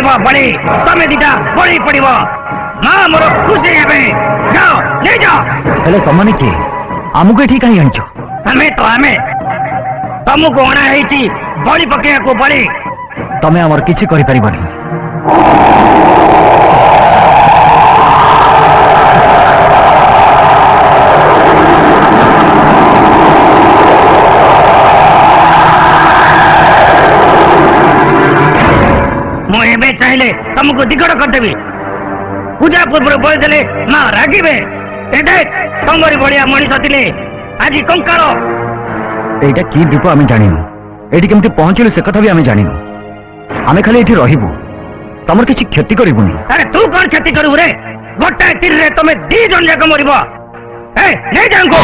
पड़िबो बड़ी तमे दिटा बड़ी पड़िबो ना मोर खुशी हेबे जाओ ले जाओ हेले तमने के आमुके ठीक कहीं आनिचो हमें तुमको अणा है बड़ी पकड़ को बड़ी तमे आमर किछि करि परिबनी मुझे चाहिए तुमको दिगड़ करदेवी पूजा पूर्व बोलते ना रागिबे तमरी बढ़िया मनीष थिले आज कंकाल एटा की दीप आमे जानिनु एठी केमते पहुंचलु से कथा भी आमे जानिनु आमे खाली एठी रहिबु तमर किछि क्षति करिबुनी अरे तू कौन क्षति करू रे गोटा तीर रे तमे दी जन जाक मरिबो ए ले जांगो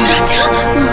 राजा